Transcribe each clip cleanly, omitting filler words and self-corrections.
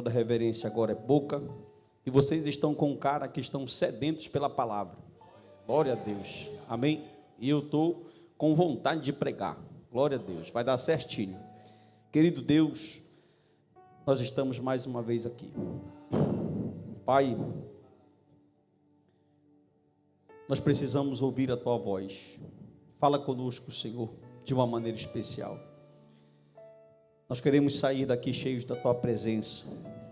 toda reverência agora é boca, e vocês estão com cara que estão sedentos pela palavra. Glória a Deus, amém? E eu estou com vontade de pregar, glória a Deus, vai dar certinho. Querido Deus, nós estamos mais uma vez aqui. Pai, nós precisamos ouvir a Tua voz. Fala conosco, Senhor, de uma maneira especial. Nós queremos sair daqui cheios da Tua presença,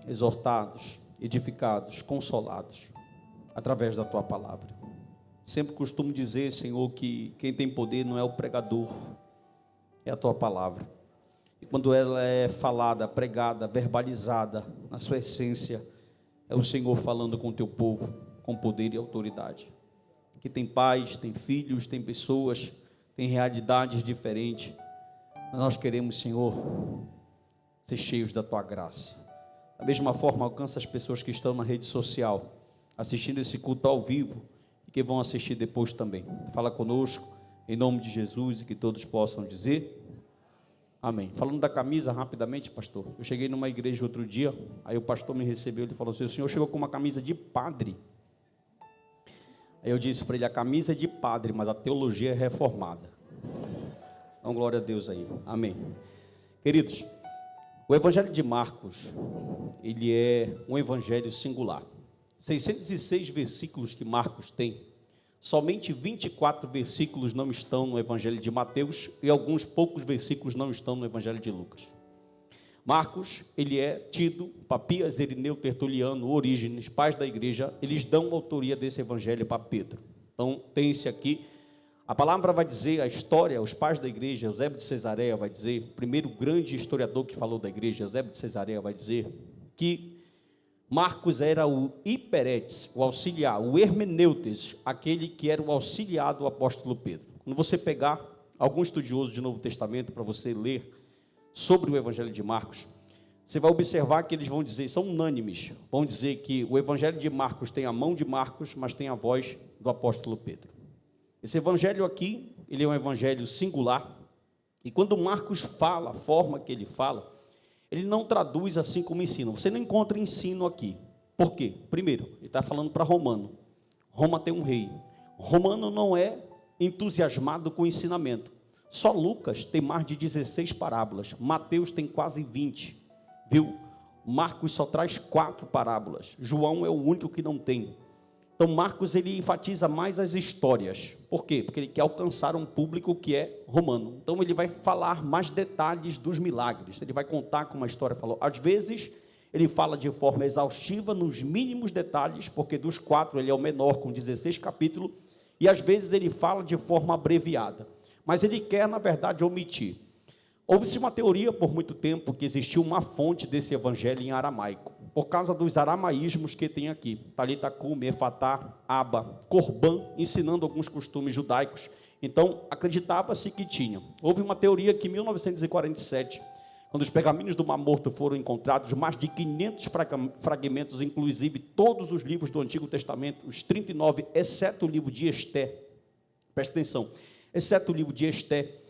exortados, edificados, consolados, através da Tua palavra. Sempre costumo dizer, Senhor, que quem tem poder não é o pregador, é a Tua palavra. E quando ela é falada, pregada, verbalizada, na sua essência, é o Senhor falando com o Teu povo, com poder e autoridade. Que tem pais, tem filhos, tem pessoas, tem realidades diferentes. Mas nós queremos, Senhor, ser cheios da Tua graça. Da mesma forma, alcança as pessoas que estão na rede social, assistindo esse culto ao vivo, e que vão assistir depois também. Fala conosco, em nome de Jesus, e que todos possam dizer amém. Falando da camisa, rapidamente, pastor, eu cheguei numa igreja outro dia, aí o pastor me recebeu, ele falou assim: o senhor chegou com uma camisa de padre. Aí eu disse para ele: a camisa é de padre, mas a teologia é reformada. Então, glória a Deus aí, amém. Queridos, o Evangelho de Marcos, ele é um evangelho singular. 606 versículos que Marcos tem, somente 24 versículos não estão no Evangelho de Mateus e alguns poucos versículos não estão no Evangelho de Lucas. Marcos, ele é tido, Papias, Irineu, Tertuliano, Orígenes, pais da igreja, eles dão autoria desse evangelho para Pedro. Então, tem-se aqui, a palavra vai dizer, a história, os pais da igreja, Eusébio de Cesareia vai dizer, o primeiro grande historiador que falou da igreja, Eusébio de Cesareia vai dizer, que Marcos era o hiperetes, o auxiliar, o hermeneutes, aquele que era o auxiliar do apóstolo Pedro. Quando você pegar algum estudioso de Novo Testamento para você ler sobre o Evangelho de Marcos, você vai observar que eles vão dizer, são unânimes, vão dizer que o Evangelho de Marcos tem a mão de Marcos, mas tem a voz do apóstolo Pedro. Esse Evangelho aqui, ele é um Evangelho singular, e quando Marcos fala, a forma que ele fala, ele não traduz assim como ensino. Você não encontra ensino aqui. Por quê? Primeiro, ele está falando para Romano. Roma tem um rei. Romano não é entusiasmado com o ensinamento. Só Lucas tem mais de 16 parábolas, Mateus tem quase 20, viu? Marcos só traz 4 parábolas, João é o único que não tem. Então Marcos, ele enfatiza mais as histórias. Por quê? Porque ele quer alcançar um público que é romano. Então ele vai falar mais detalhes dos milagres, ele vai contar como a história falou. Às vezes ele fala de forma exaustiva, nos mínimos detalhes, porque dos 4 ele é o menor, com 16 capítulos, e às vezes ele fala de forma abreviada. Mas ele quer, na verdade, omitir. Houve-se uma teoria por muito tempo que existiu uma fonte desse evangelho em aramaico, por causa dos aramaísmos que tem aqui, Talita Cume, Efatá, Aba, Corban, ensinando alguns costumes judaicos. Então, acreditava-se que tinha. Houve uma teoria que em 1947, quando os pergaminhos do Mar Morto foram encontrados, mais de 500 fragmentos, inclusive todos os livros do Antigo Testamento, os 39, exceto o livro de Esté, presta atenção, exceto o livro de Esté,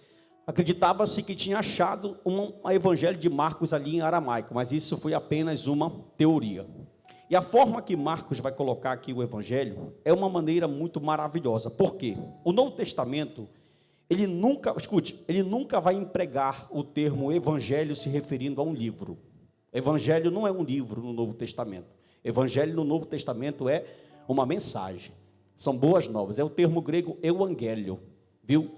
acreditava-se que tinha achado um evangelho de Marcos ali em aramaico, mas isso foi apenas uma teoria. E a forma que Marcos vai colocar aqui o evangelho é uma maneira muito maravilhosa. Por quê? O Novo Testamento, ele nunca vai empregar o termo evangelho se referindo a um livro. Evangelho não é um livro no Novo Testamento. Evangelho no Novo Testamento é uma mensagem. São boas novas. É o termo grego euangélio. Viu?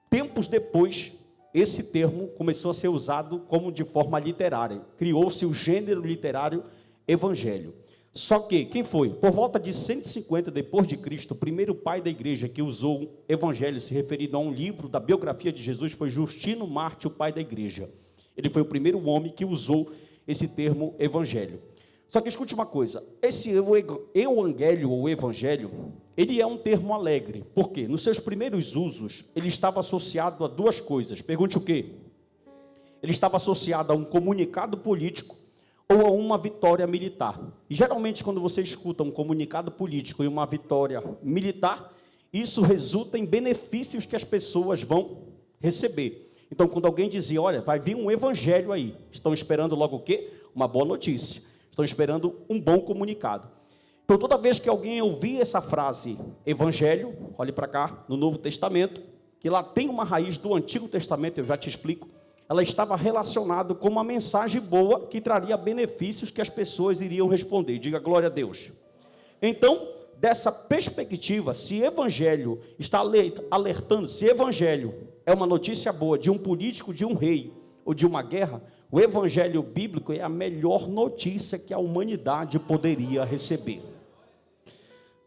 Tempos depois, esse termo começou a ser usado como de forma literária. Criou-se o gênero literário evangelho. Só que, quem foi? Por volta de 150 depois de Cristo, o primeiro pai da igreja que usou evangelho se referindo a um livro da biografia de Jesus foi Justino Marte, o pai da igreja. Ele foi o primeiro homem que usou esse termo evangelho. Só que escute uma coisa, esse euangélio ou evangelho, ele é um termo alegre. Por quê? Nos seus primeiros usos, ele estava associado a duas coisas. Pergunte o quê? Ele estava associado a um comunicado político ou a uma vitória militar. E geralmente quando você escuta um comunicado político e uma vitória militar, isso resulta em benefícios que as pessoas vão receber. Então quando alguém dizia, olha, vai vir um evangelho aí, estão esperando logo o quê? Uma boa notícia. estão esperando um bom comunicado. Então, toda vez que alguém ouvir essa frase, evangelho, olhe para cá, no Novo Testamento, que lá tem uma raiz do Antigo Testamento, eu já te explico, ela estava relacionada com uma mensagem boa que traria benefícios que as pessoas iriam responder. Diga glória a Deus. Então, dessa perspectiva, se evangelho está alertando, se evangelho é uma notícia boa de um político, de um rei ou de uma guerra, o evangelho bíblico é a melhor notícia que a humanidade poderia receber.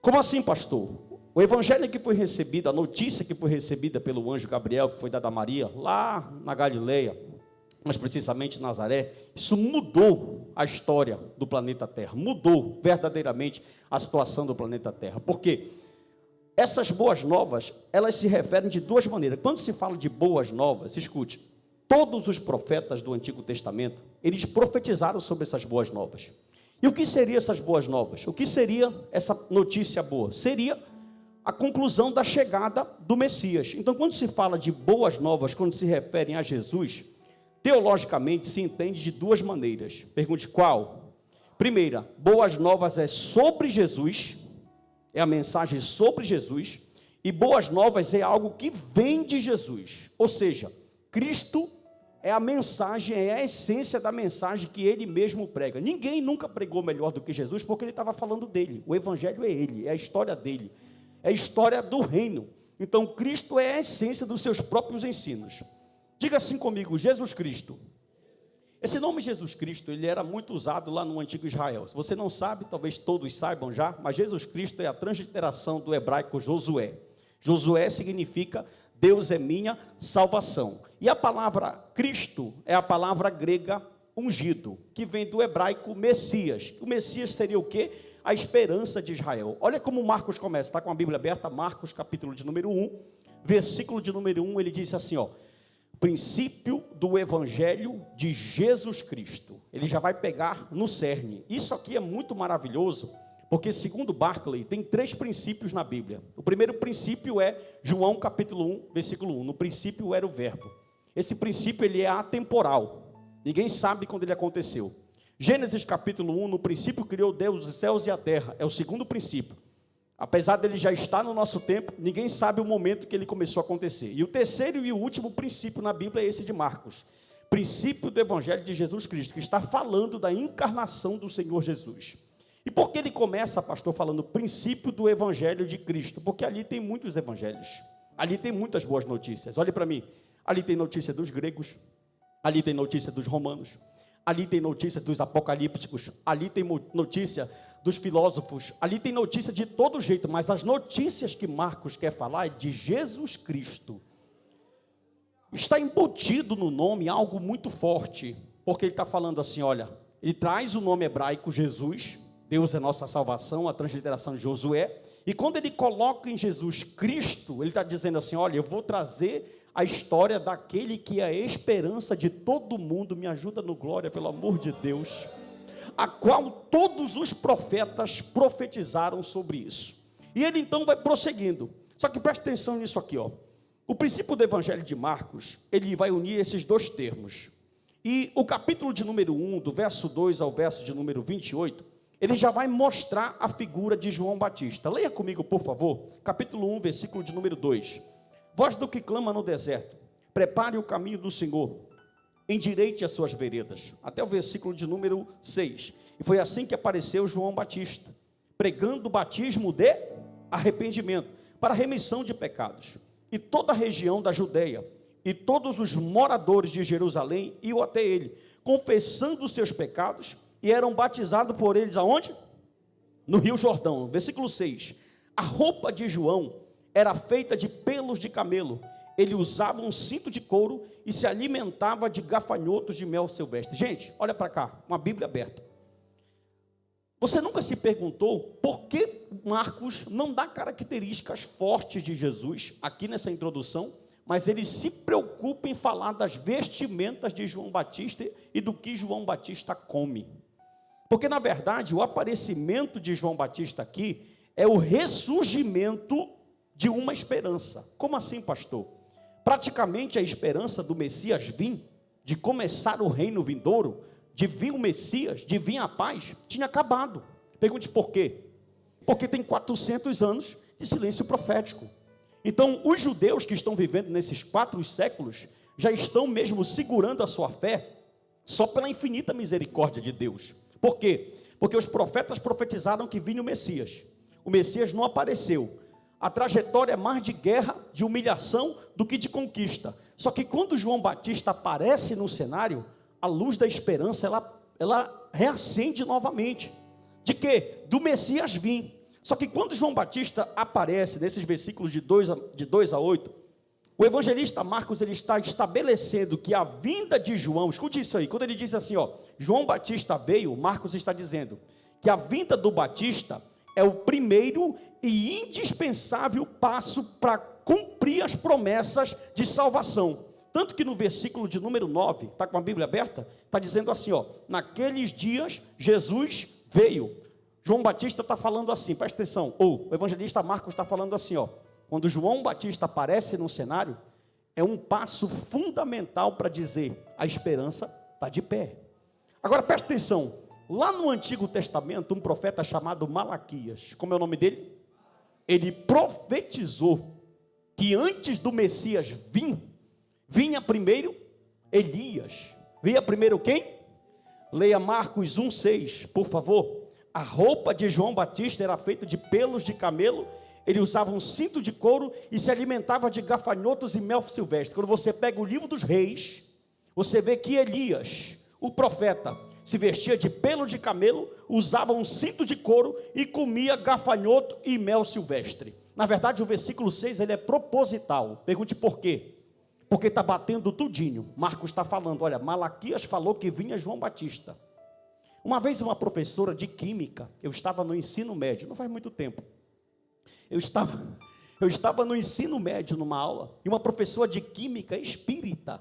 Como assim, pastor? O evangelho que foi recebido, a notícia que foi recebida pelo anjo Gabriel, que foi dada a Maria, lá na Galileia, mas precisamente em Nazaré, isso mudou a história do planeta Terra, mudou verdadeiramente a situação do planeta Terra, porque essas boas novas, elas se referem de duas maneiras. Quando se fala de boas novas, escute, todos os profetas do Antigo Testamento, eles profetizaram sobre essas boas novas. E o que seriam essas boas novas? O que seria essa notícia boa? Seria a conclusão da chegada do Messias. Então, quando se fala de boas novas, quando se referem a Jesus, teologicamente se entende de duas maneiras. Pergunte qual? Primeira, boas novas é sobre Jesus, é a mensagem sobre Jesus, e boas novas é algo que vem de Jesus, ou seja, Cristo é a mensagem, é a essência da mensagem que ele mesmo prega. Ninguém nunca pregou melhor do que Jesus, porque ele estava falando dele, o evangelho é ele, é a história dele, é a história do reino. Então Cristo é a essência dos seus próprios ensinos. Diga assim comigo, Jesus Cristo. Esse nome Jesus Cristo, ele era muito usado lá no antigo Israel. Se você não sabe, talvez todos saibam já, mas Jesus Cristo é a transliteração do hebraico Josué. Josué significa Deus é minha salvação. E a palavra Cristo é a palavra grega ungido, que vem do hebraico Messias. O Messias seria o quê? A esperança de Israel. Olha como Marcos começa, está com a Bíblia aberta, Marcos capítulo de número 1, versículo de número 1, ele diz assim, ó, princípio do evangelho de Jesus Cristo. Ele já vai pegar no cerne. Isso aqui é muito maravilhoso, porque segundo Barclay, tem 3 princípios na Bíblia. O primeiro princípio é João capítulo 1, versículo 1, no princípio era o verbo. Esse princípio ele é atemporal, ninguém sabe quando ele aconteceu. Gênesis capítulo 1, no princípio criou Deus os céus e a terra, é o segundo princípio. Apesar dele já estar no nosso tempo, ninguém sabe o momento que ele começou a acontecer. E o terceiro e o último princípio na Bíblia é esse de Marcos. Princípio do Evangelho de Jesus Cristo, que está falando da encarnação do Senhor Jesus. E por que ele começa, pastor, falando princípio do Evangelho de Cristo? Porque ali tem muitos evangelhos, ali tem muitas boas notícias. Olhe para mim, ali tem notícia dos gregos, ali tem notícia dos romanos, ali tem notícia dos apocalípticos, ali tem notícia dos filósofos, ali tem notícia de todo jeito, mas as notícias que Marcos quer falar é de Jesus Cristo. Está embutido no nome algo muito forte, porque ele está falando assim, olha, ele traz o nome hebraico Jesus, Deus é nossa salvação, a transliteração de Josué, e quando ele coloca em Jesus Cristo, ele está dizendo assim, olha, eu vou trazer a história daquele que é a esperança de todo mundo, me ajuda no glória, pelo amor de Deus, a qual todos os profetas profetizaram sobre isso. E ele então vai prosseguindo. Só que preste atenção nisso aqui, ó. O princípio do Evangelho de Marcos, ele vai unir esses dois termos. E o capítulo de número 1, do verso 2 ao verso de número 28, ele já vai mostrar a figura de João Batista. Leia comigo, por favor, capítulo 1, versículo de número 2. Voz do que clama no deserto, prepare o caminho do Senhor, endireite as suas veredas, até o versículo de número 6, e foi assim que apareceu João Batista, pregando o batismo de arrependimento, para remissão de pecados, e toda a região da Judeia, e todos os moradores de Jerusalém iam até ele, confessando os seus pecados, e eram batizados por eles aonde? No Rio Jordão. Versículo 6, a roupa de João era feita de pelos de camelo, ele usava um cinto de couro e se alimentava de gafanhotos de mel silvestre. Gente, olha para cá, uma Bíblia aberta. Você nunca se perguntou por que Marcos não dá características fortes de Jesus aqui nessa introdução, mas ele se preocupa em falar das vestimentas de João Batista e do que João Batista come. Porque, na verdade, o aparecimento de João Batista aqui é o ressurgimento de uma esperança. Como assim, pastor? Praticamente a esperança do Messias vir, de começar o reino vindouro, de vir o Messias, de vir a paz, tinha acabado. Pergunte por quê? Porque tem 400 anos de silêncio profético. Então, os judeus que estão vivendo nesses 4 séculos, já estão mesmo segurando a sua fé, só pela infinita misericórdia de Deus. Por quê? Porque os profetas profetizaram que vinha o Messias. O Messias não apareceu. A trajetória é mais de guerra, de humilhação, do que de conquista. Só que quando João Batista aparece no cenário, a luz da esperança, ela reacende novamente. De quê? Do Messias vir. Só que quando João Batista aparece, nesses versículos de 2 a 8, o evangelista Marcos, ele está estabelecendo que a vinda de João, escute isso aí, quando ele diz assim, João Batista veio, Marcos está dizendo que a vinda do Batista é o primeiro e indispensável passo para cumprir as promessas de salvação. Tanto que no versículo de número 9, está com a Bíblia aberta? Está dizendo assim, naqueles dias Jesus veio. João Batista está falando assim, presta atenção, o evangelista Marcos está falando assim, quando João Batista aparece no cenário, é um passo fundamental para dizer, a esperança está de pé. Agora presta atenção, lá no Antigo Testamento, um profeta chamado Malaquias, como é o nome dele? Ele profetizou que antes do Messias vinha primeiro Elias. Vinha primeiro quem? Leia Marcos 1,6, por favor. A roupa de João Batista era feita de pelos de camelo, ele usava um cinto de couro e se alimentava de gafanhotos e mel silvestre. Quando você pega o livro dos reis, você vê que Elias, o profeta, se vestia de pelo de camelo, usava um cinto de couro e comia gafanhoto e mel silvestre. Na verdade, o versículo 6 ele é proposital. Pergunte por quê? Porque está batendo tudinho. Marcos está falando, olha, Malaquias falou que vinha João Batista. Uma vez uma professora de química, eu estava no ensino médio, não faz muito tempo, eu estava no ensino médio numa aula, e uma professora de química espírita,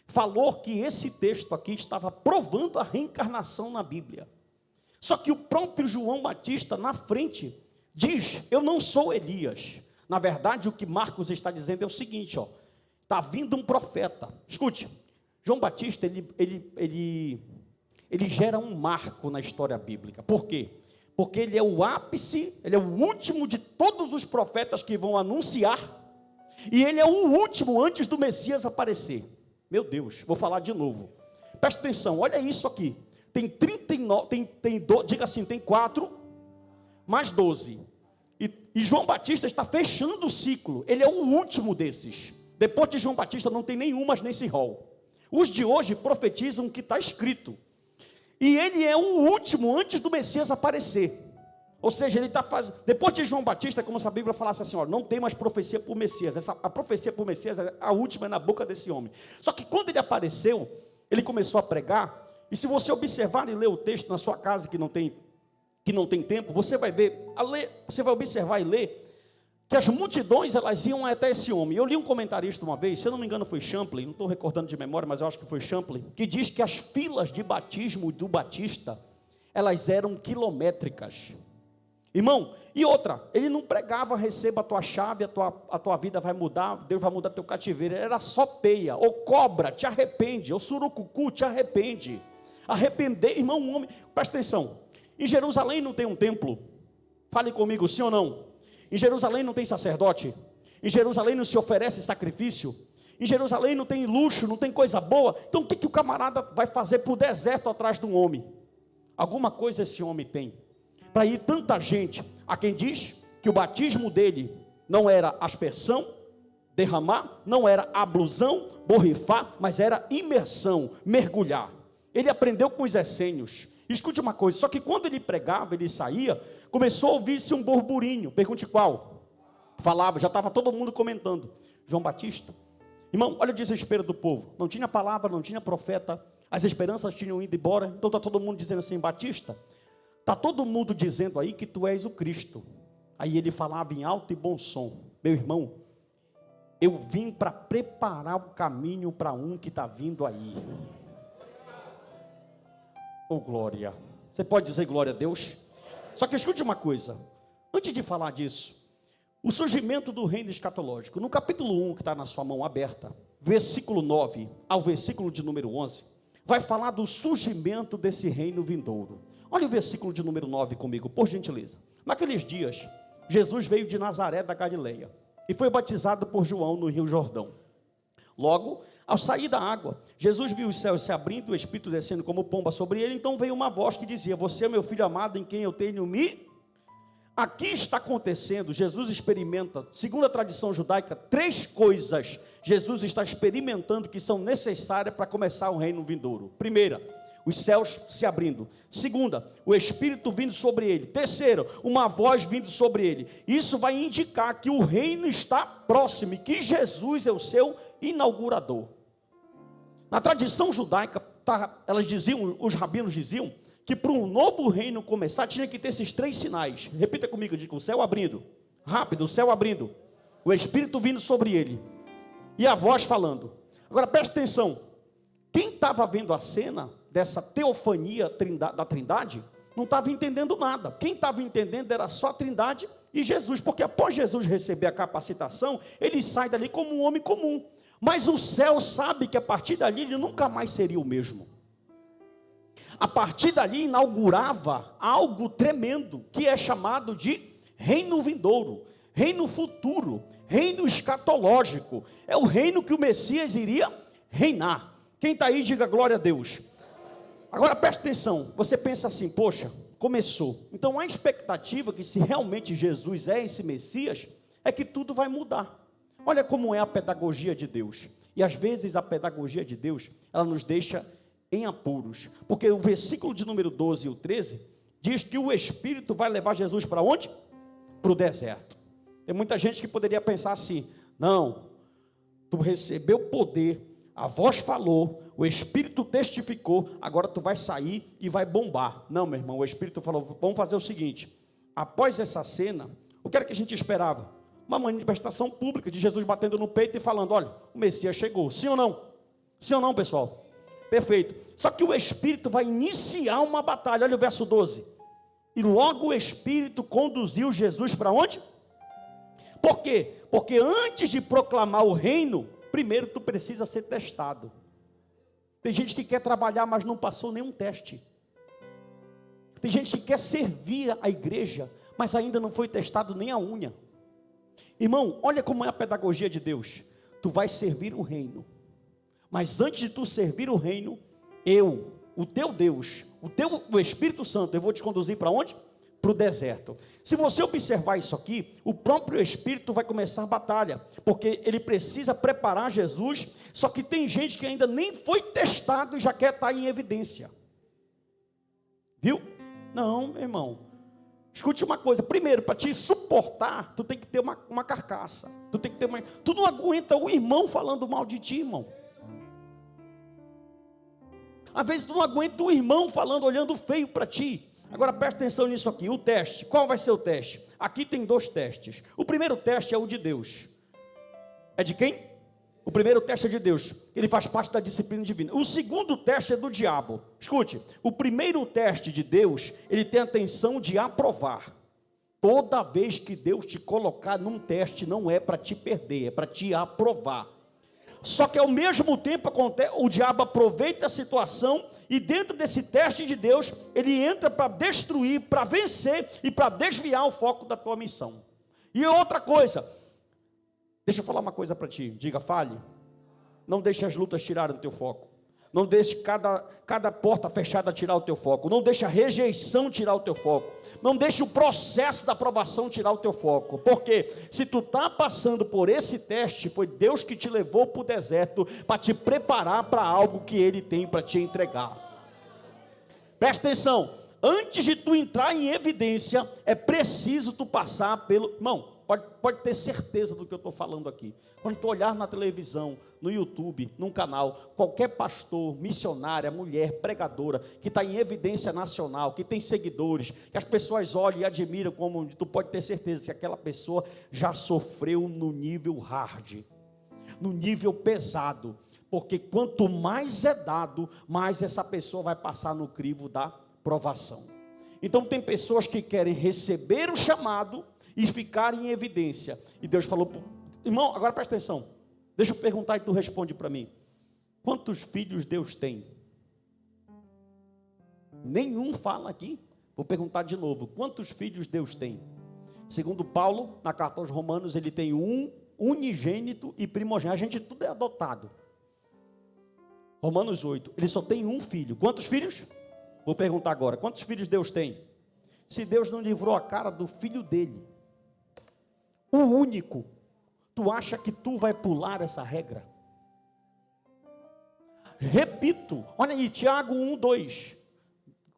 falou que esse texto aqui estava provando a reencarnação na Bíblia. Só que o próprio João Batista na frente diz, eu não sou Elias. Na verdade o que Marcos está dizendo é o seguinte, está vindo um profeta. Escute, João Batista ele gera um marco na história bíblica. Por quê? Porque ele é o ápice, ele é o último de todos os profetas que vão anunciar, e ele é o último antes do Messias aparecer. Meu Deus, vou falar de novo. Presta atenção, olha isso aqui. Tem 39, diga assim, tem 4 mais 12. E João Batista está fechando o ciclo, ele é o último desses. Depois de João Batista não tem nenhum mais nesse rol. Os de hoje profetizam o que está escrito. E ele é o último antes do Messias aparecer. Ou seja, ele está fazendo. Depois de João Batista, como se a Bíblia falasse assim: não tem mais profecia por Messias. A profecia por Messias, a última é na boca desse homem. Só que quando ele apareceu, ele começou a pregar. E se você observar e ler o texto na sua casa que não tem tempo, você vai você vai observar e ler que as multidões elas iam até esse homem. Eu li um comentarista uma vez, se eu não me engano foi Champlin, não estou recordando de memória, mas eu acho que foi Champlin, que diz que as filas de batismo do Batista, elas eram quilométricas. Irmão, e outra, ele não pregava, receba a tua chave, a tua vida vai mudar, Deus vai mudar teu cativeiro, era só peia, ou cobra, te arrepende, ou surucucu, te arrepende. Arrepender, irmão, um homem, presta atenção, em Jerusalém não tem um templo, fale comigo, sim ou não? Em Jerusalém não tem sacerdote, em Jerusalém não se oferece sacrifício, em Jerusalém não tem luxo, não tem coisa boa. Então o que o camarada vai fazer para o deserto atrás de um homem? Alguma coisa esse homem tem, para ir tanta gente. Há quem diz que o batismo dele não era aspersão, derramar, não era ablusão, borrifar, mas era imersão, mergulhar. Ele aprendeu com os essênios. Escute uma coisa, só que quando ele pregava, ele saía, começou a ouvir-se um burburinho. Pergunte qual? Falava, já estava todo mundo comentando. João Batista. Irmão, olha o desespero do povo. Não tinha palavra, não tinha profeta, as esperanças tinham ido embora. Então está todo mundo dizendo assim: Batista, está todo mundo dizendo aí que tu és o Cristo. Aí ele falava em alto e bom som: meu irmão, eu vim para preparar o caminho para um que está vindo aí. Oh glória, você pode dizer glória a Deus? Só que escute uma coisa, antes de falar disso, o surgimento do reino escatológico, no capítulo 1 que está na sua mão aberta, versículo 9 ao versículo de número 11, vai falar do surgimento desse reino vindouro. Olha o versículo de número 9 comigo, por gentileza. Naqueles dias, Jesus veio de Nazaré da Galileia e foi batizado por João no Rio Jordão. Logo, ao sair da água, Jesus viu os céus se abrindo e o Espírito descendo como pomba sobre ele. Então veio uma voz que dizia: você é meu filho amado, em quem eu tenho me... Aqui está acontecendo, Jesus experimenta, segundo a tradição judaica, 3 coisas Jesus está experimentando que são necessárias para começar o reino vindouro. Primeira, os céus se abrindo. Segunda, o Espírito vindo sobre ele. Terceiro, uma voz vindo sobre ele. Isso vai indicar que o reino está próximo e que Jesus é o seu inaugurador. Na tradição judaica, elas diziam, os rabinos diziam, que para um novo reino começar, tinha que ter esses 3 sinais. Repita comigo, diga: o céu abrindo, rápido, o céu abrindo, o Espírito vindo sobre ele, e a voz falando. Agora preste atenção, quem estava vendo a cena dessa teofania da Trindade, não estava entendendo nada. Quem estava entendendo era só a Trindade e Jesus, porque após Jesus receber a capacitação, ele sai dali como um homem comum, mas o céu sabe que a partir dali ele nunca mais seria o mesmo. A partir dali inaugurava algo tremendo, que é chamado de reino vindouro, reino futuro, reino escatológico. É o reino que o Messias iria reinar. Quem está aí, diga glória a Deus. Agora preste atenção, você pensa assim: poxa, começou. Então a expectativa que, se realmente Jesus é esse Messias, é que tudo vai mudar. Olha como é a pedagogia de Deus. E às vezes a pedagogia de Deus, ela nos deixa em apuros, porque o versículo de número 12 e o 13, diz que o Espírito vai levar Jesus para onde? Para o deserto. Tem muita gente que poderia pensar assim: não, tu recebeu poder, a voz falou, o Espírito testificou, agora tu vai sair e vai bombar. Não, meu irmão, o Espírito falou: vamos fazer o seguinte, após essa cena, o que era que a gente esperava? Uma manifestação pública de Jesus batendo no peito e falando: olha, o Messias chegou. Sim ou não? Sim ou não, pessoal? Perfeito. Só que o Espírito vai iniciar uma batalha. Olha o verso 12. E logo o Espírito conduziu Jesus para onde? Por quê? Porque antes de proclamar o reino, primeiro tu precisa ser testado. Tem gente que quer trabalhar, mas não passou nenhum teste. Tem gente que quer servir a igreja, mas ainda não foi testado nem a unha. Irmão, olha como é a pedagogia de Deus. Tu vai servir o reino, mas antes de tu servir o reino, o teu Deus, o Espírito Santo, eu vou te conduzir para onde? Para o deserto. Se você observar isso aqui, o próprio Espírito vai começar a batalha, porque ele precisa preparar Jesus, só que tem gente que ainda nem foi testado e já quer estar em evidência. Viu? Não, meu irmão. Escute uma coisa, primeiro, para te suportar, tu tem que ter uma carcaça, tu não aguenta o irmão falando mal de ti, irmão. Às vezes tu não aguenta o irmão falando, olhando feio para ti. Agora presta atenção nisso aqui, o teste. Qual vai ser o teste? Aqui tem 2 testes. O primeiro teste é o de Deus. É de quem? O primeiro teste é de Deus. Ele faz parte da disciplina divina. O segundo teste é do diabo. Escute, o primeiro teste de Deus, ele tem a intenção de aprovar. Toda vez que Deus te colocar num teste, não é para te perder, é para te aprovar. Só que ao mesmo tempo o diabo aproveita a situação e dentro desse teste de Deus, ele entra para destruir, para vencer e para desviar o foco da tua missão. E outra coisa, deixa eu falar uma coisa para ti, diga, fale. Não deixe as lutas tirarem o teu foco. Não deixe cada porta fechada tirar o teu foco. Não deixe a rejeição tirar o teu foco. Não deixe o processo da aprovação tirar o teu foco. Porque se tu está passando por esse teste, foi Deus que te levou para o deserto para te preparar para algo que Ele tem para te entregar. Presta atenção. Antes de tu entrar em evidência, é preciso tu passar pelo... Irmão, pode ter certeza do que eu estou falando aqui. Quando tu olhar na televisão, no YouTube, num canal, qualquer pastor, missionária, mulher, pregadora, que está em evidência nacional, que tem seguidores, que as pessoas olham e admiram, como tu pode ter certeza que aquela pessoa já sofreu no nível hard, no nível pesado, porque quanto mais é dado, mais essa pessoa vai passar no crivo da provação. Então tem pessoas que querem receber o chamado e ficar em evidência, e Deus falou, irmão, agora presta atenção, deixa eu perguntar e tu responde para mim, quantos filhos Deus tem? Nenhum fala aqui. Vou perguntar de novo, quantos filhos Deus tem? Segundo Paulo, na carta aos Romanos, ele tem um unigênito e primogênito. A gente tudo é adotado. Romanos 8, ele só tem um filho. Quantos filhos? Vou perguntar agora, quantos filhos Deus tem? Se Deus não livrou a cara do filho dele, o único, tu acha que tu vai pular essa regra? Repito, olha aí, Tiago 1, 2.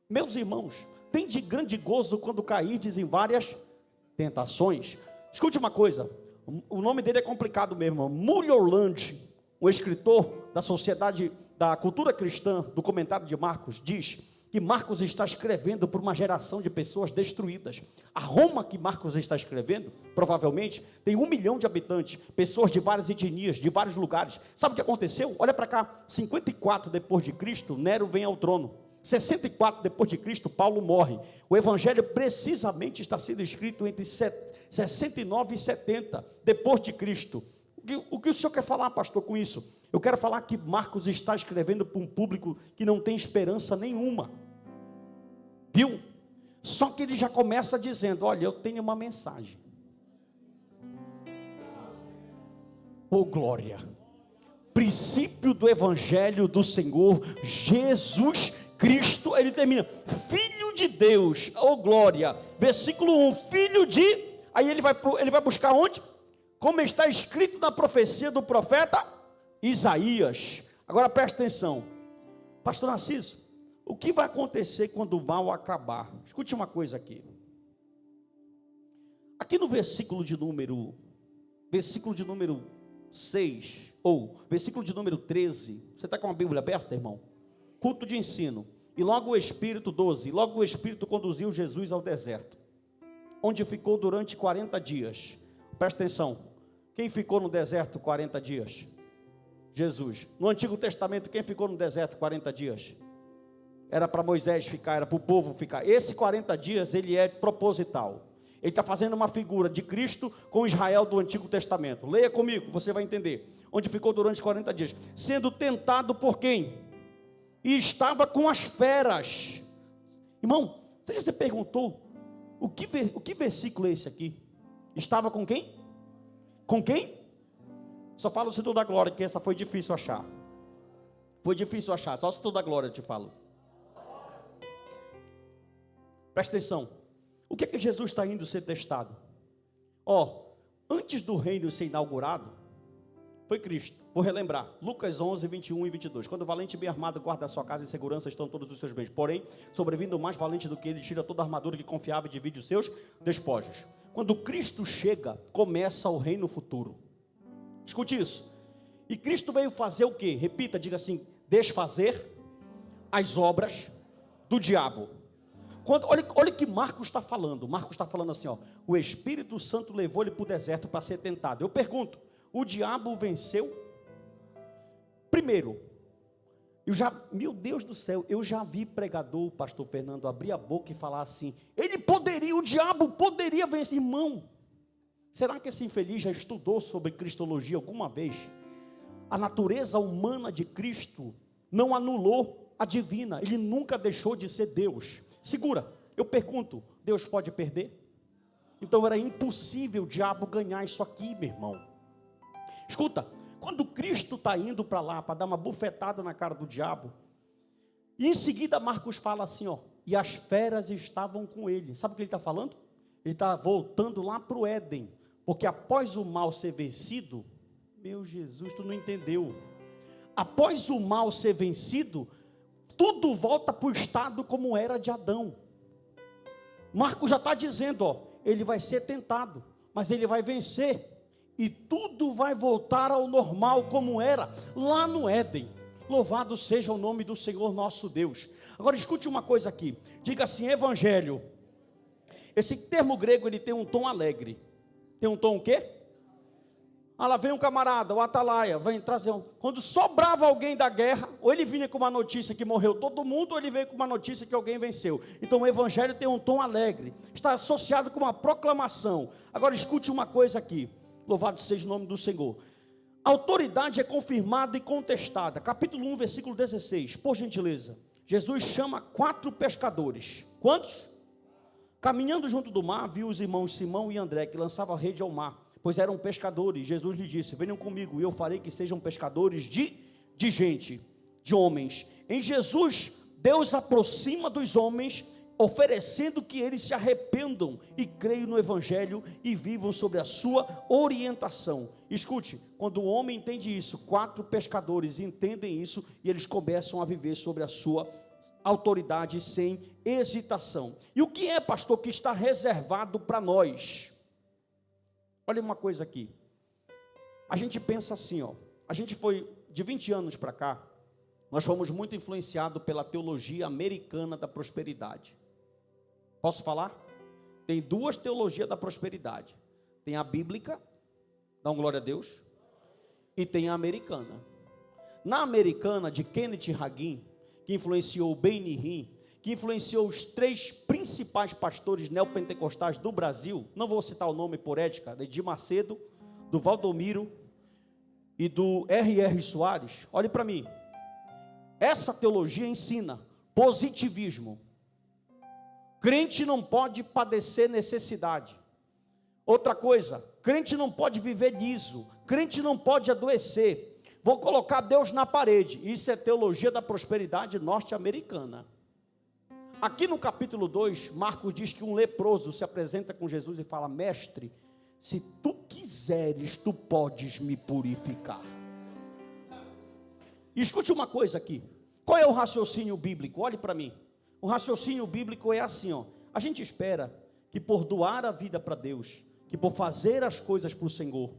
Meus irmãos, tem de grande gozo quando cairdes em várias tentações. Escute uma coisa, o nome dele é complicado mesmo, Mulholland, um escritor da sociedade, da cultura cristã, do comentário de Marcos, diz que Marcos está escrevendo para uma geração de pessoas destruídas. A Roma que Marcos está escrevendo, provavelmente, tem 1 milhão de habitantes, pessoas de várias etnias, de vários lugares. Sabe o que aconteceu? Olha para cá, 54 depois de Cristo, Nero vem ao trono. 64 depois de Cristo, Paulo morre. O evangelho precisamente está sendo escrito entre 69 e 70 depois de Cristo. O que o senhor quer falar, pastor, com isso? Eu quero falar que Marcos está escrevendo para um público que não tem esperança nenhuma. Viu? Só que ele já começa dizendo, olha, eu tenho uma mensagem. Oh glória! Princípio do evangelho do Senhor Jesus Cristo, ele termina, Filho de Deus, oh glória, versículo 1, Filho de, aí ele vai buscar onde? Como está escrito na profecia do profeta Isaías. Agora preste atenção, pastor Narciso, o que vai acontecer quando o mal acabar? Escute uma coisa aqui. Aqui no versículo de número 6, ou versículo de número 13, você está com a Bíblia aberta, irmão? Culto de ensino. E logo o Espírito, 12, logo o Espírito conduziu Jesus ao deserto, onde ficou durante 40 dias. Presta atenção, quem ficou no deserto 40 dias? Jesus. No Antigo Testamento, quem ficou no deserto 40 dias? Era para Moisés ficar, era para o povo ficar. Esse 40 dias, ele é proposital. Ele está fazendo uma figura de Cristo com Israel do Antigo Testamento. Leia comigo, você vai entender. Onde ficou durante 40 dias. Sendo tentado por quem? E estava com as feras. Irmão, você já se perguntou, o que versículo é esse aqui? Estava com quem? Com quem? Só fala o Senhor da glória, que essa foi difícil achar. Foi difícil achar, só o Senhor da glória eu te falo. Presta atenção. O que é que Jesus está indo ser testado? Antes do reino ser inaugurado, foi Cristo. Vou relembrar, Lucas 11, 21 e 22. Quando o valente bem armado guarda a sua casa em segurança, estão todos os seus bens. Porém, sobrevindo o mais valente do que ele, tira toda a armadura que confiava e divide os seus despojos. Quando Cristo chega, começa o reino futuro. Escute isso. E Cristo veio fazer o quê? Repita, diga assim, desfazer as obras do diabo. Olha o que Marcos está falando. Marcos está falando assim, o Espírito Santo levou ele para o deserto para ser tentado. Eu pergunto, o diabo venceu? Primeiro, meu Deus do céu, eu já vi pregador, o pastor Fernando, abrir a boca e falar assim, o diabo poderia vencer. Irmão, será que esse infeliz já estudou sobre cristologia alguma vez? A natureza humana de Cristo não anulou a divina, ele nunca deixou de ser Deus. Segura, eu pergunto, Deus pode perder? Então era impossível o diabo ganhar isso aqui, meu irmão. Escuta, quando Cristo está indo para lá, para dar uma bufetada na cara do diabo, e em seguida Marcos fala assim, e as feras estavam com ele. Sabe o que ele está falando? Ele está voltando lá para o Éden, porque após o mal ser vencido, meu Jesus, tu não entendeu. Após o mal ser vencido, tudo volta para o estado como era de Adão. Marcos já está dizendo, ele vai ser tentado, mas ele vai vencer, e tudo vai voltar ao normal como era lá no Éden. Louvado seja o nome do Senhor nosso Deus. Agora escute uma coisa aqui, diga assim, evangelho. Esse termo grego, ele tem um tom alegre. Tem um tom o quê? Lá vem um camarada, o atalaia, vem trazer Quando sobrava alguém da guerra, ou ele vinha com uma notícia que morreu todo mundo, ou ele veio com uma notícia que alguém venceu. Então o evangelho tem um tom alegre, está associado com uma proclamação. Agora escute uma coisa aqui, louvado seja o nome do Senhor. A autoridade é confirmada e contestada. Capítulo 1, versículo 16, por gentileza. Jesus chama 4 pescadores. Quantos? Caminhando junto do mar, viu os irmãos Simão e André, que lançavam a rede ao mar, pois eram pescadores. Jesus lhe disse: venham comigo, e eu farei que sejam pescadores de gente, de homens. Em Jesus, Deus aproxima dos homens, oferecendo que eles se arrependam e creiam no Evangelho e vivam sobre a sua orientação. Escute, quando o homem entende isso, 4 pescadores entendem isso e eles começam a viver sobre a sua autoridade sem hesitação. E o que é, pastor, que está reservado para nós? Olha uma coisa aqui. A gente pensa assim, a gente foi de 20 anos para cá, nós fomos muito influenciados pela teologia americana da prosperidade. Posso falar? Tem 2 teologias da prosperidade. Tem a bíblica, dá uma glória a Deus, e tem a americana. Na americana, de Kenneth Hagin, que influenciou o Benny Hinn, que influenciou os 3 principais pastores neopentecostais do Brasil, não vou citar o nome por ética, de Macedo, do Valdomiro e do R.R. Soares. Olhe para mim, essa teologia ensina positivismo. Crente não pode padecer necessidade. Outra coisa, crente não pode viver liso, crente não pode adoecer. Vou colocar Deus na parede. Isso é teologia da prosperidade norte-americana. Aqui no capítulo 2, Marcos diz que um leproso se apresenta com Jesus e fala: mestre, se tu quiseres, tu podes me purificar. E escute uma coisa aqui. Qual é o raciocínio bíblico? Olhe para mim. O raciocínio bíblico é assim, a gente espera que por doar a vida para Deus, que por fazer as coisas para o Senhor,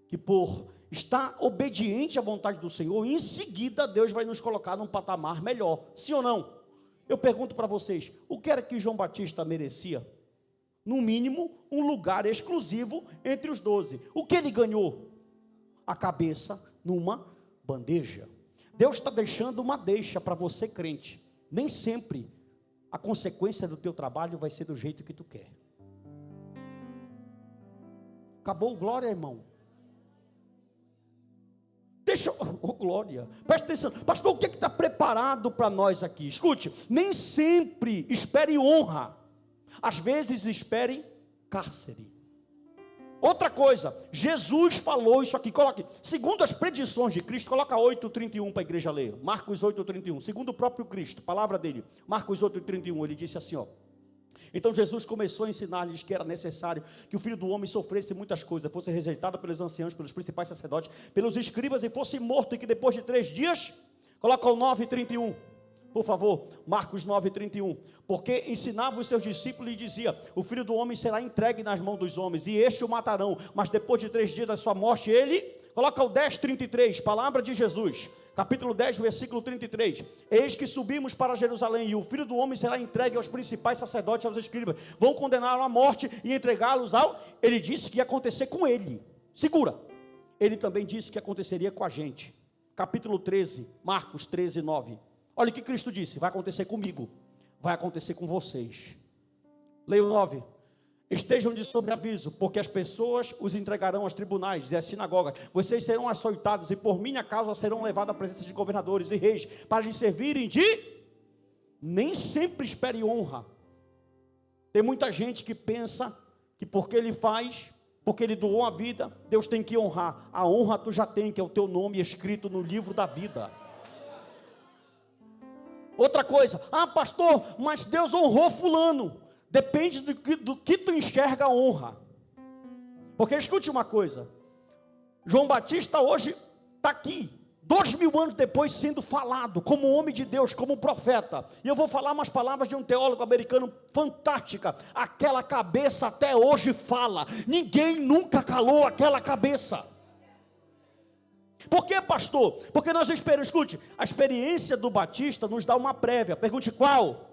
que por estar obediente à vontade do Senhor, em seguida Deus vai nos colocar num patamar melhor, sim ou não? Eu pergunto para vocês, o que era que João Batista merecia? No mínimo, um lugar exclusivo entre os 12. O que ele ganhou? A cabeça numa bandeja. Deus está deixando uma deixa para você, crente. Nem sempre a consequência do teu trabalho vai ser do jeito que tu quer. Acabou, glória, irmão. Glória, presta atenção, pastor, o que está preparado para nós aqui? Escute, nem sempre espere honra, às vezes espere cárcere. Outra coisa, Jesus falou isso aqui, coloque, segundo as predições de Cristo, coloca 8:31 para a igreja ler, Marcos 8:31, segundo o próprio Cristo, palavra dele, Marcos 8:31, ele disse assim, então Jesus começou a ensinar-lhes que era necessário que o Filho do Homem sofresse muitas coisas, fosse rejeitado pelos anciãos, pelos principais sacerdotes, pelos escribas, e fosse morto, e que depois de 3 dias, coloca o 9:31, por favor, Marcos 9:31, porque ensinava os seus discípulos e dizia, o Filho do Homem será entregue nas mãos dos homens, e este o matarão, mas depois de 3 dias da sua morte, ele, coloca o 10:33, palavra de Jesus, capítulo 10, versículo 33, eis que subimos para Jerusalém, e o Filho do Homem será entregue aos principais sacerdotes e aos escribas, vão condená-lo à morte, e entregá-los ele disse que ia acontecer com ele, segura, ele também disse que aconteceria com a gente, capítulo 13, Marcos 13:9, olha o que Cristo disse, vai acontecer comigo, vai acontecer com vocês, leia o 9, estejam de sobreaviso, porque as pessoas os entregarão aos tribunais e às sinagogas, vocês serão açoitados e por minha causa serão levados à presença de governadores e reis, para lhes servirem nem sempre espere honra. Tem muita gente que pensa que porque ele faz, porque ele doou a vida, Deus tem que honrar. A honra tu já tem, que é o teu nome escrito no livro da vida. Outra coisa, pastor, mas Deus honrou fulano. Depende do que tu enxerga a honra. Porque escute uma coisa, João Batista hoje está aqui, 2000 anos depois sendo falado, como homem de Deus, como profeta, e eu vou falar umas palavras de um teólogo americano, fantástica, aquela cabeça até hoje fala, ninguém nunca calou aquela cabeça. Por que, pastor? Porque nós esperamos, escute, a experiência do Batista nos dá uma prévia, pergunte qual?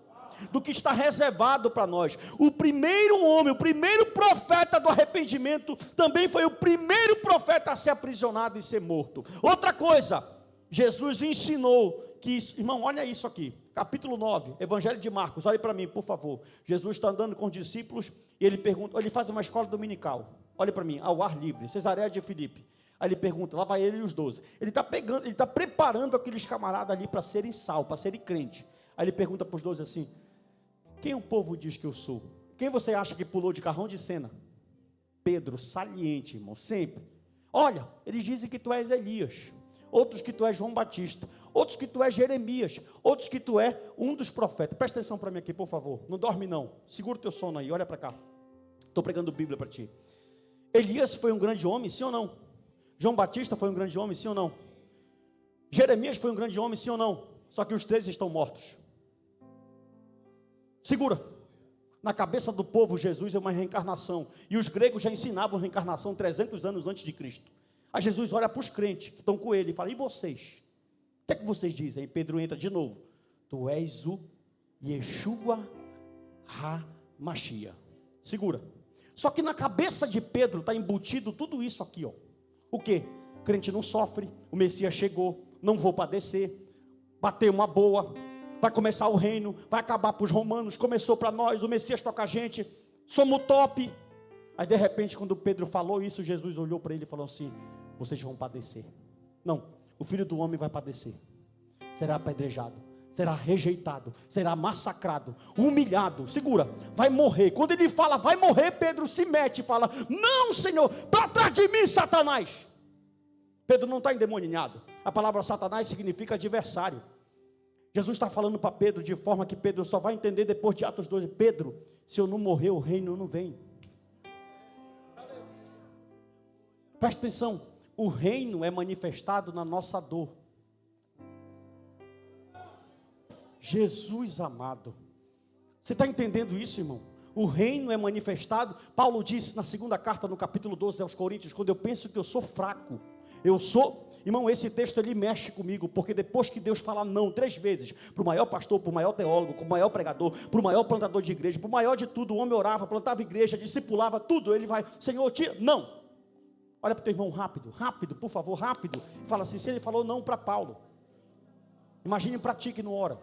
Do que está reservado para nós. O primeiro homem, o primeiro profeta do arrependimento, também foi o primeiro profeta a ser aprisionado e ser morto. Outra coisa, Jesus ensinou que, irmão, olha isso aqui, capítulo 9, Evangelho de Marcos, olhe para mim, por favor. Jesus está andando com os discípulos e ele pergunta, ele faz uma escola dominical, olhe para mim, ao ar livre, Cesareia de Filipe. Aí ele pergunta, lá vai ele e os 12. Ele está preparando aqueles camaradas ali para serem sal, para serem crente. Aí ele pergunta para os 12 assim: quem o povo diz que eu sou? Quem você acha que pulou de carrão de cena? Pedro, saliente, irmão, sempre. Olha, eles dizem que tu és Elias, outros que tu és João Batista, outros que tu és Jeremias, outros que tu és um dos profetas. Presta atenção para mim aqui, por favor. Não dorme não. Segura o teu sono aí, olha para cá. Estou pregando Bíblia para ti. Elias foi um grande homem, sim ou não? João Batista foi um grande homem, sim ou não? Jeremias foi um grande homem, sim ou não? Só que os três estão mortos. Segura. Na cabeça do povo, Jesus é uma reencarnação. E os gregos já ensinavam reencarnação 300 anos antes de Cristo. Aí Jesus olha para os crentes que estão com ele e fala: e vocês? O que é que vocês dizem? Aí Pedro entra de novo: tu és o Yeshua HaMashiach. Segura. Só que na cabeça de Pedro está embutido tudo isso aqui, ó. O quê? O crente não sofre, o Messias chegou, não vou padecer, bateu uma boa, vai começar o reino, vai acabar para os romanos, começou para nós, o Messias toca a gente, somos top. Aí de repente, quando Pedro falou isso, Jesus olhou para ele e falou assim: vocês vão padecer. Não, o Filho do Homem vai padecer, será apedrejado, será rejeitado, será massacrado, humilhado, segura, vai morrer. Quando ele fala vai morrer, Pedro se mete e fala: não, Senhor, para trás de mim, Satanás. Pedro não está endemoniado. A palavra Satanás significa adversário. Jesus está falando para Pedro de forma que Pedro só vai entender depois de Atos 12. Pedro, se eu não morrer, o reino não vem. Presta atenção, o reino é manifestado na nossa dor. Jesus amado, você está entendendo isso, irmão? O reino é manifestado. Paulo disse na segunda carta, no capítulo 12 aos Coríntios: quando eu penso que eu sou fraco, eu sou... Irmão, esse texto ele mexe comigo, porque depois que Deus fala não 3 vezes, para o maior pastor, para o maior teólogo, para o maior pregador, para o maior plantador de igreja, para o maior de tudo, o homem orava, plantava igreja, discipulava, tudo, ele vai: Senhor, tira, não. Olha para o teu irmão, rápido, rápido, por favor, rápido. Fala assim: se ele falou não para Paulo, imagine para ti que não ora.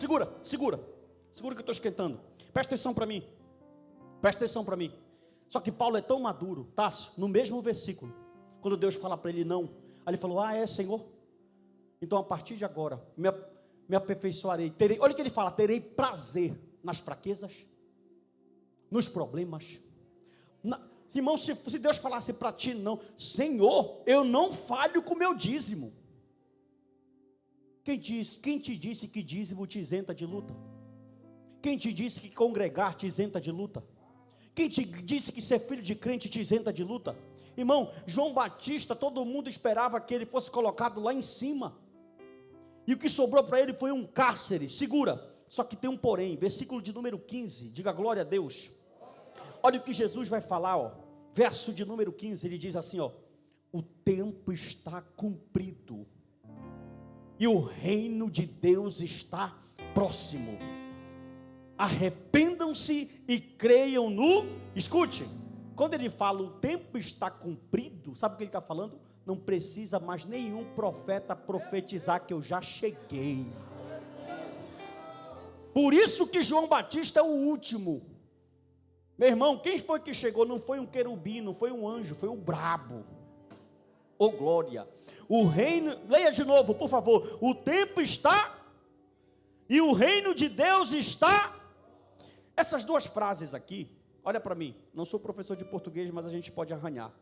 Segura que eu estou esquentando. Presta atenção para mim. Só que Paulo é tão maduro, Tássio, no mesmo versículo, quando Deus fala para ele não, aí ele falou: ah, é, Senhor? Então a partir de agora me aperfeiçoarei, olha o que ele fala: terei prazer nas fraquezas, nos problemas. Irmão, se Deus falasse para ti não: Senhor, eu não falho com o meu dízimo. Quem te disse que dízimo te isenta de luta? Quem te disse que congregar te isenta de luta? Quem te disse que ser filho de crente te isenta de luta? Irmão, João Batista, todo mundo esperava que ele fosse colocado lá em cima, e o que sobrou para ele foi um cárcere. Segura, só que tem um porém. Versículo de número 15, diga glória a Deus. Olha o que Jesus vai falar, ó. Verso de número 15, ele diz assim, ó: o tempo está cumprido e o reino de Deus está próximo. Arrependam-se e creiam no... Escute, quando ele fala o tempo está cumprido, sabe o que ele está falando? Não precisa mais nenhum profeta profetizar que eu já cheguei. Por isso que João Batista é o último. Meu irmão, quem foi que chegou? Não foi um querubim, não foi um anjo, foi o brabo. Oh glória. O reino, leia de novo por favor: o tempo está e o reino de Deus está. Essas duas frases aqui, olha para mim, não sou professor de português, mas a gente pode arranhar.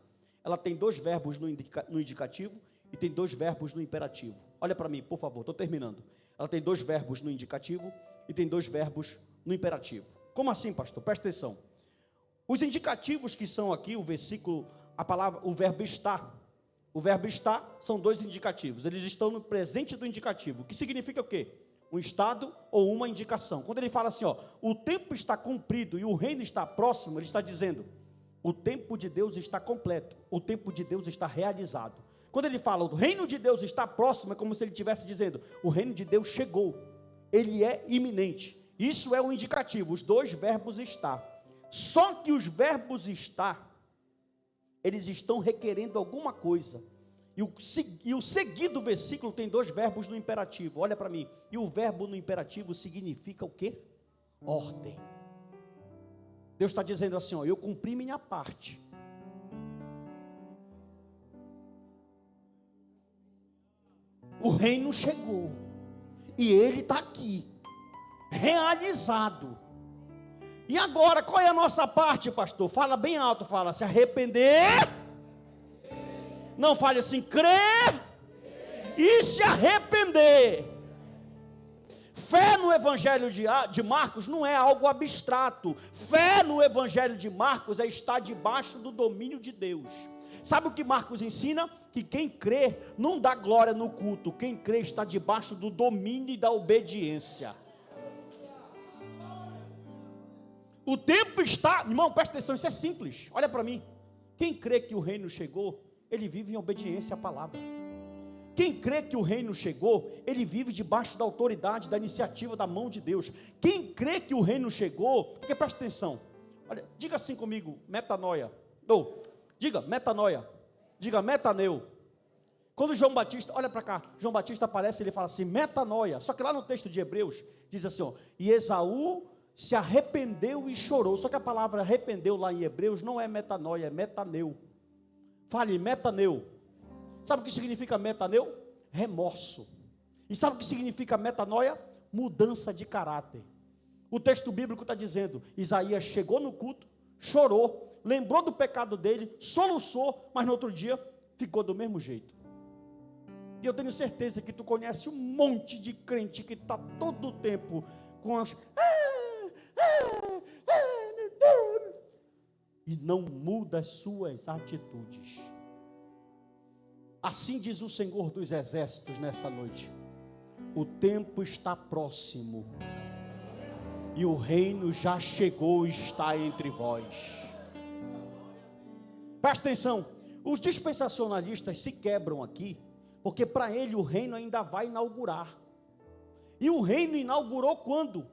Ela tem 2 verbos no indicativo e tem 2 verbos no imperativo. Olha para mim, por favor, estou terminando. Ela tem 2 verbos no indicativo e tem 2 verbos no imperativo. Como assim, pastor? Presta atenção. Os indicativos que são aqui, o versículo, a palavra, o verbo está. O verbo está são 2 indicativos. Eles estão no presente do indicativo. Que significa o quê? Um estado ou uma indicação. Quando ele fala assim, ó, o tempo está cumprido e o reino está próximo, ele está dizendo, o tempo de Deus está completo, o tempo de Deus está realizado. Quando ele fala, o reino de Deus está próximo, é como se ele estivesse dizendo, o reino de Deus chegou, ele é iminente. Isso é o indicativo, os 2 verbos está. Só que os verbos está, eles estão requerendo alguma coisa. E o seguido versículo tem 2 verbos no imperativo. Olha para mim. E o verbo no imperativo significa o quê? Ordem. Deus está dizendo assim, ó, eu cumpri minha parte. O reino chegou. E ele está aqui. Realizado. E agora, qual é a nossa parte, pastor? Fala bem alto, fala, se arrepender. Não fale assim, crer e se arrepender. Fé no Evangelho de Marcos não é algo abstrato. Fé no Evangelho de Marcos é estar debaixo do domínio de Deus. Sabe o que Marcos ensina? Que quem crê não dá glória no culto. Quem crê está debaixo do domínio e da obediência. O tempo está... Irmão, presta atenção, isso é simples. Olha para mim. Quem crê que o reino chegou, ele vive em obediência à palavra. Quem crê que o reino chegou, ele vive debaixo da autoridade, da iniciativa, da mão de Deus. Quem crê que o reino chegou, porque presta atenção, olha, diga assim comigo, metanoia, diga metanoia, diga metaneu. Quando João Batista, olha para cá, João Batista aparece, ele fala assim, metanoia, só que lá no texto de Hebreus, diz assim, ó, e Esaú se arrependeu e chorou, só que a palavra arrependeu lá em Hebreus não é metanoia, é metaneu. Fale, metaneu. Sabe o que significa metaneu? Remorso. E sabe o que significa metanoia? Mudança de caráter. O texto bíblico está dizendo, Isaías chegou no culto, chorou, lembrou do pecado dele, soluçou, mas no outro dia ficou do mesmo jeito. E eu tenho certeza que tu conhece um monte de crente que está todo o tempo com as... meu Deus, e não muda as suas atitudes. Assim diz o Senhor dos Exércitos nessa noite, o tempo está próximo, e o reino já chegou e está entre vós. Presta atenção, os dispensacionalistas se quebram aqui, porque para ele o reino ainda vai inaugurar, e o reino inaugurou quando?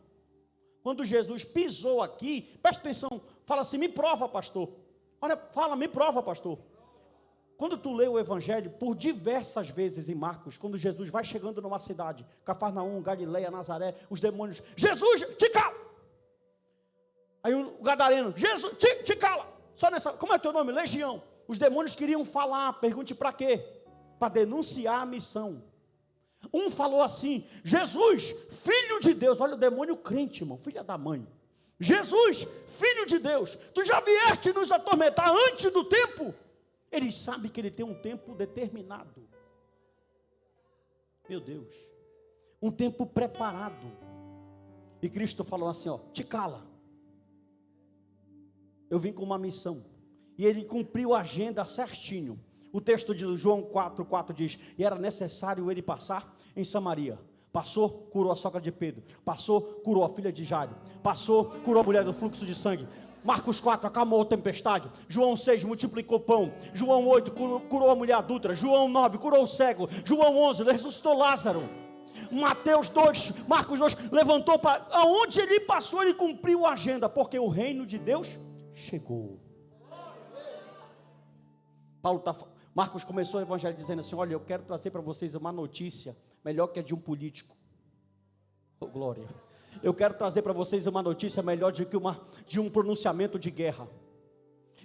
Quando Jesus pisou aqui, presta atenção, fala assim, me prova pastor, olha, fala, me prova pastor. Quando tu lê o Evangelho, por diversas vezes em Marcos, quando Jesus vai chegando numa cidade, Cafarnaum, Galileia, Nazaré, os demônios, Jesus, te cala! Aí o gadareno, Jesus, te cala! Só nessa, como é teu nome? Legião. Os demônios queriam falar, pergunte para quê? Para denunciar a missão. Um falou assim, Jesus, filho de Deus, olha o demônio crente, irmão, filha da mãe. Jesus, filho de Deus, tu já vieste nos atormentar antes do tempo? Ele sabe que ele tem um tempo determinado. Meu Deus. Um tempo preparado. E Cristo falou assim, ó, te cala. Eu vim com uma missão. E ele cumpriu a agenda certinho. O texto de João 4,4 diz, e era necessário ele passar em Samaria. Passou, curou a sogra de Pedro. Passou, curou a filha de Jairo. Passou, curou a mulher do fluxo de sangue. Marcos 4, acalmou a tempestade. João 6, multiplicou pão. João 8, curou a mulher adúltera. João 9, curou o cego. João 11, ressuscitou Lázaro. Mateus 2, Marcos 2, levantou para... Aonde ele passou, ele cumpriu a agenda, porque o reino de Deus chegou. Marcos começou o evangelho dizendo assim, olha, eu quero trazer para vocês uma notícia melhor que a de um político. Oh, glória. Eu quero trazer para vocês uma notícia melhor de um pronunciamento de guerra.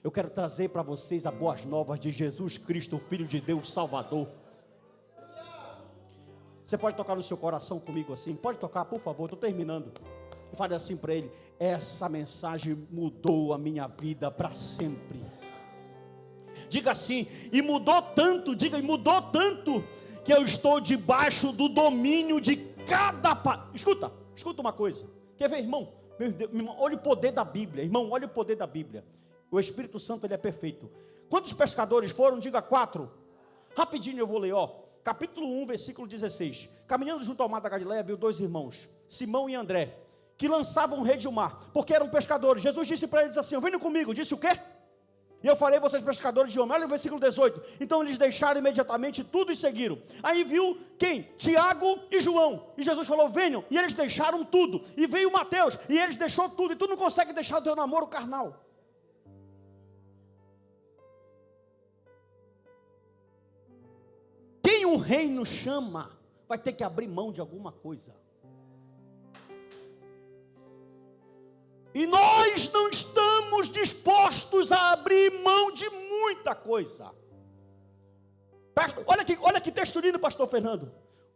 Eu quero trazer para vocês as boas novas de Jesus Cristo, o Filho de Deus, Salvador. Você pode tocar no seu coração comigo assim? Pode tocar, por favor, estou terminando. E fale assim para ele, essa mensagem mudou a minha vida para sempre. Diga assim, e mudou tanto, diga, e mudou tanto, que eu estou debaixo do domínio de cada... Escuta uma coisa, quer ver, irmão? Meu Deus, irmão, olha o poder da Bíblia, irmão, olha o poder da Bíblia. O Espírito Santo, ele é perfeito. Quantos pescadores foram? Diga 4. Rapidinho eu vou ler, ó. Capítulo 1, versículo 16. Caminhando junto ao mar da Galileia, viu 2 irmãos, Simão e André, que lançavam rede ao mar, porque eram pescadores. Jesus disse para eles assim, venham comigo. Disse o quê? E eu farei vocês pescadores de homens. Olha o versículo 18. Então eles deixaram imediatamente tudo e seguiram. Aí viu quem? Tiago e João. E Jesus falou, venham. E eles deixaram tudo. E veio Mateus. E eles deixou tudo. E tu não consegue deixar o teu namoro carnal. Quem o reino chama, vai ter que abrir mão de alguma coisa. E nós não estamos estamos dispostos a abrir mão de muita coisa. Olha que texto lindo, pastor Fernando.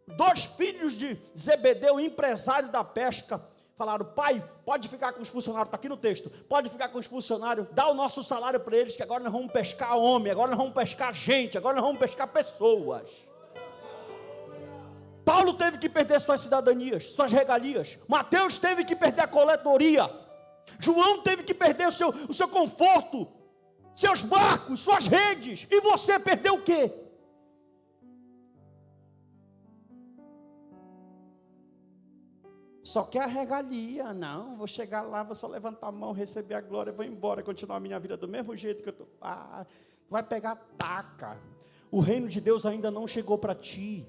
2 filhos de Zebedeu, empresário da pesca, falaram: pai, pode ficar com os funcionários, está aqui no texto, pode ficar com os funcionários, dá o nosso salário para eles, que agora nós vamos pescar homem, agora nós vamos pescar gente, agora nós vamos pescar pessoas. Paulo teve que perder suas cidadanias, suas regalias. Mateus teve que perder a coletoria. João teve que perder o seu conforto, seus barcos, suas redes. E você perdeu o quê? Só quer a regalia. Não, vou chegar lá, vou só levantar a mão, receber a glória, vou embora, continuar a minha vida do mesmo jeito que eu estou. Tu vai pegar taca. O reino de Deus ainda não chegou para ti.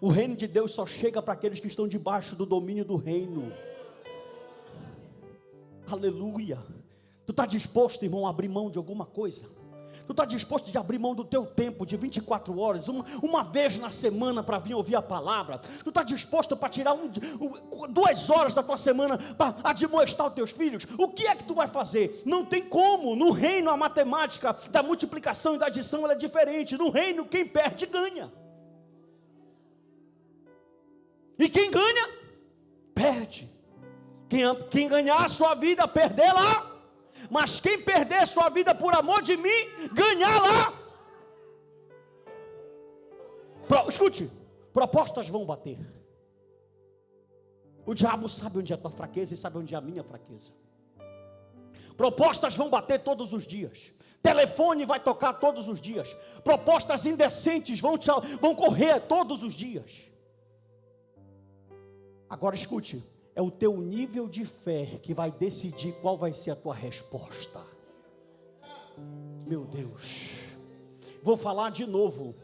O reino de Deus só chega para aqueles que estão debaixo do domínio do reino. Aleluia. Tu está disposto, irmão, a abrir mão de alguma coisa? Tu está disposto de abrir mão do teu tempo de 24 horas, uma vez na semana para vir ouvir a palavra? Tu está disposto para tirar 2 horas da tua semana para admoestar os teus filhos? O que é que tu vai fazer? Não tem como. No reino a matemática da multiplicação e da adição ela é diferente. No reino quem perde ganha. E quem ganha, perde. Quem ganhar a sua vida, perdê-la. Mas quem perder sua vida por amor de mim, ganhá-la. Escute, propostas vão bater. O diabo sabe onde é a tua fraqueza e sabe onde é a minha fraqueza. Propostas vão bater todos os dias. Telefone vai tocar todos os dias. Propostas indecentes vão correr todos os dias. Agora escute, é o teu nível de fé que vai decidir qual vai ser a tua resposta. Meu Deus, vou falar de novo.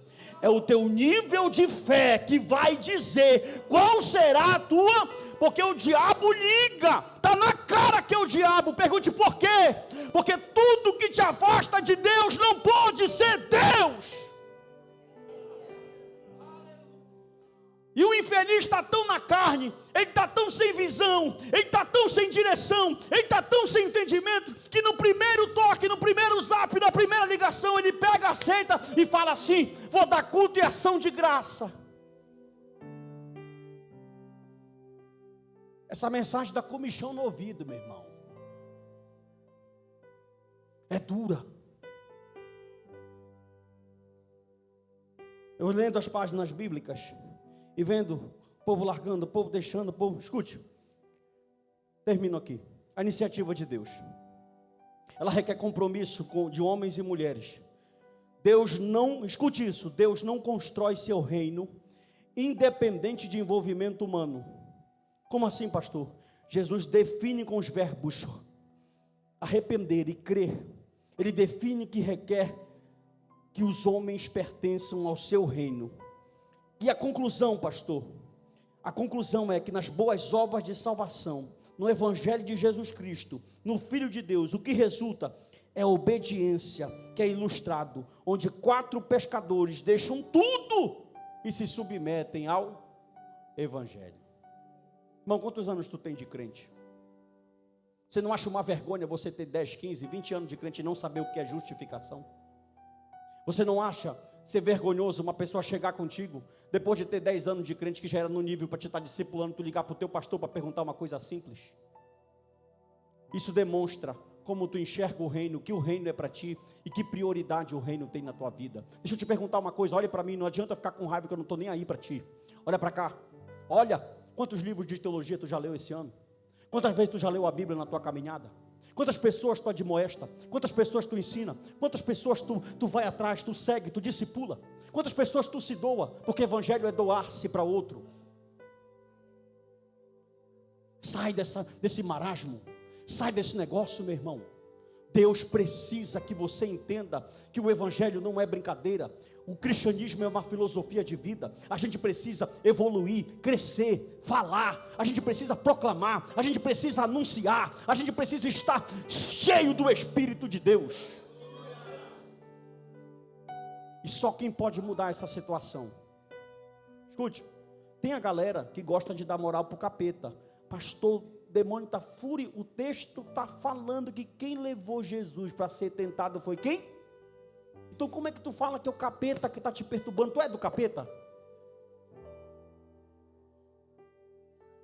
É o teu nível de fé que vai dizer qual será a tua, porque o diabo liga, está na cara que é o diabo. Pergunte por quê? Porque tudo que te afasta de Deus não pode ser Deus. E o infeliz está tão na carne, ele está tão sem visão, ele está tão sem direção, ele está tão sem entendimento, que no primeiro toque, no primeiro zap, na primeira ligação, ele pega, aceita e fala assim: vou dar culto e ação de graça. Essa mensagem dá comichão no ouvido, meu irmão. É dura. Eu lendo as páginas bíblicas e vendo o povo largando, o povo deixando, o povo... Escute, termino aqui. A iniciativa de Deus, ela requer compromisso de homens e mulheres. Deus não, escute isso, Deus não constrói seu reino independente de envolvimento humano. Como assim, pastor? Jesus define com os verbos arrepender e crer. Ele define que requer que os homens pertençam ao seu reino. E a conclusão, pastor? A conclusão é que nas boas obras de salvação, no Evangelho de Jesus Cristo, no Filho de Deus, o que resulta é a obediência, que é ilustrado, onde 4 pescadores deixam tudo e se submetem ao Evangelho. Irmão, quantos anos tu tem de crente? Você não acha uma vergonha você ter 10, 15, 20 anos de crente e não saber o que é justificação? Você não acha ser vergonhoso uma pessoa chegar contigo, depois de ter 10 anos de crente, que já era no nível para te estar discipulando, tu ligar para o teu pastor para perguntar uma coisa simples? Isso demonstra como tu enxerga o reino, que o reino é para ti e que prioridade o reino tem na tua vida. Deixa eu te perguntar uma coisa, olha para mim, não adianta ficar com raiva que eu não estou nem aí para ti. Olha para cá, olha, quantos livros de teologia tu já leu esse ano? Quantas vezes tu já leu a Bíblia na tua caminhada? Quantas pessoas tu admoesta? Quantas pessoas tu ensina? Quantas pessoas tu vai atrás, tu segue, tu discipula? Quantas pessoas tu se doa? Porque evangelho é doar-se para outro. Sai desse marasmo. Sai desse negócio, meu irmão. Deus precisa que você entenda que o evangelho não é brincadeira. O cristianismo é uma filosofia de vida. A gente precisa evoluir, crescer, falar. A gente precisa proclamar. A gente precisa anunciar. A gente precisa estar cheio do Espírito de Deus. E só quem pode mudar essa situação. Escute, tem a galera que gosta de dar moral para o capeta. Pastor demônio está fúria. O texto está falando que quem levou Jesus para ser tentado foi quem? Então como é que tu fala que é o capeta que está te perturbando? Tu é do capeta?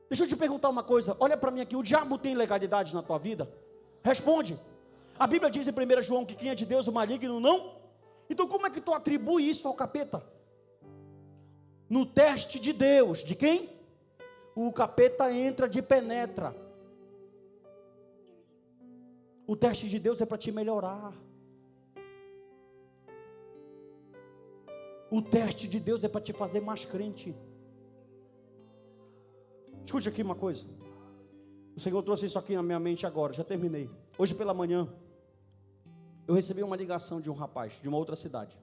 Deixa eu te perguntar uma coisa, olha para mim aqui, o diabo tem legalidade na tua vida? Responde. A Bíblia diz em 1 João que quem é de Deus o maligno não? Então como é que tu atribui isso ao capeta? No teste de Deus, de quem? O capeta entra de penetra. O teste de Deus é para te melhorar. O teste de Deus é para te fazer mais crente. Escute aqui uma coisa. O Senhor trouxe isso aqui na minha mente agora, já terminei. Hoje pela manhã, eu recebi uma ligação de um rapaz, de uma outra cidade.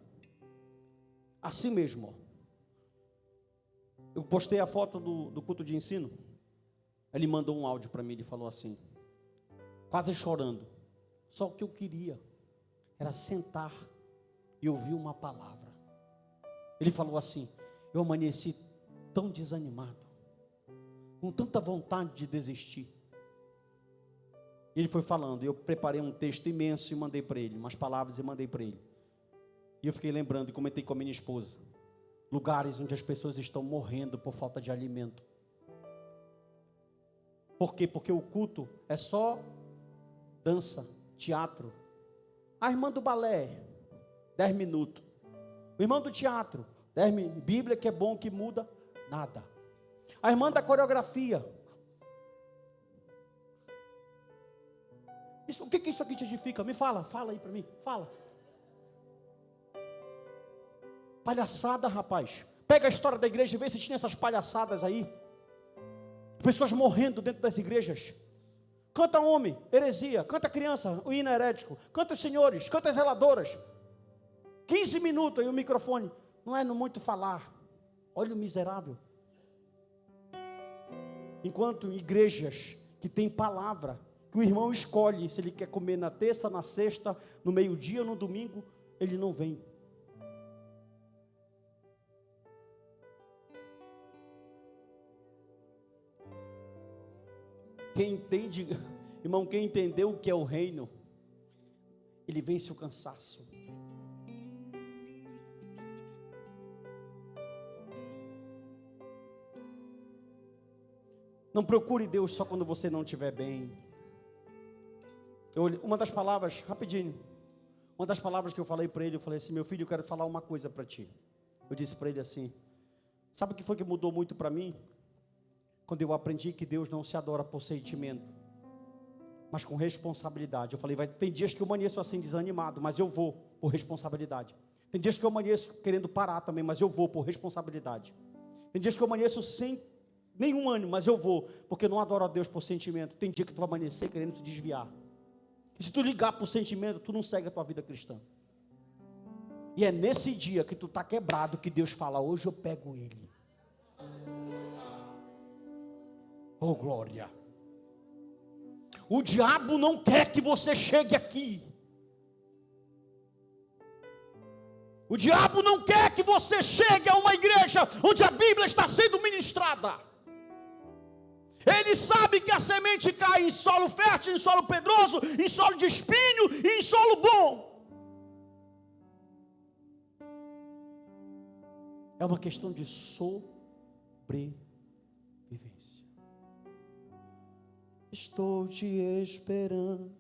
Assim mesmo, ó. Eu postei a foto do culto de ensino. Ele mandou um áudio para mim, ele falou assim, quase chorando. Só o que eu queria era sentar e ouvir uma palavra. Ele falou assim, eu amanheci tão desanimado, com tanta vontade de desistir. Ele foi falando, eu preparei um texto imenso e mandei para ele, umas palavras e mandei para ele. E eu fiquei lembrando e comentei com a minha esposa, lugares onde as pessoas estão morrendo por falta de alimento. Por quê? Porque o culto é só dança, teatro. A irmã do balé, 10 minutos. O irmão do teatro, 10 minutos. Bíblia que é bom, que muda, nada. A irmã da coreografia. Isso, o que isso aqui te edifica? Me fala aí para mim, fala. Palhaçada, rapaz. Pega a história da igreja e vê se tinha essas palhaçadas aí. Pessoas morrendo dentro das igrejas. Canta homem, heresia. Canta criança, o hino herético. Canta os senhores, canta as zeladoras. 15 minutos aí o microfone. Não é no muito falar. Olha o miserável. Enquanto igrejas que tem palavra, que o irmão escolhe se ele quer comer na terça, na sexta, no meio-dia ou no domingo, ele não vem. Quem entende, irmão, quem entendeu o que é o reino, ele vence o cansaço. Não procure Deus só quando você não estiver bem. Uma das palavras, rapidinho, uma das palavras que eu falei para ele, eu falei assim, meu filho, eu quero falar uma coisa para ti. Eu disse para ele assim, sabe o que foi que mudou muito para mim? Quando eu aprendi que Deus não se adora por sentimento, mas com responsabilidade. Eu falei, tem dias que eu amanheço assim desanimado, mas eu vou por responsabilidade. Tem dias que eu amanheço querendo parar também, mas eu vou por responsabilidade. Tem dias que eu amanheço sem nenhum ânimo, mas eu vou, porque eu não adoro a Deus por sentimento. Tem dia que tu vai amanhecer querendo se desviar. E se tu ligar por sentimento, tu não segue a tua vida cristã. E é nesse dia que tu está quebrado que Deus fala, hoje eu pego ele. Oh glória. O diabo não quer que você chegue aqui. O diabo não quer que você chegue a uma igreja onde a Bíblia está sendo ministrada. Ele sabe que a semente cai em solo fértil, em solo pedroso, em solo de espinho e em solo bom. É uma questão de sobrevivência. Estou te esperando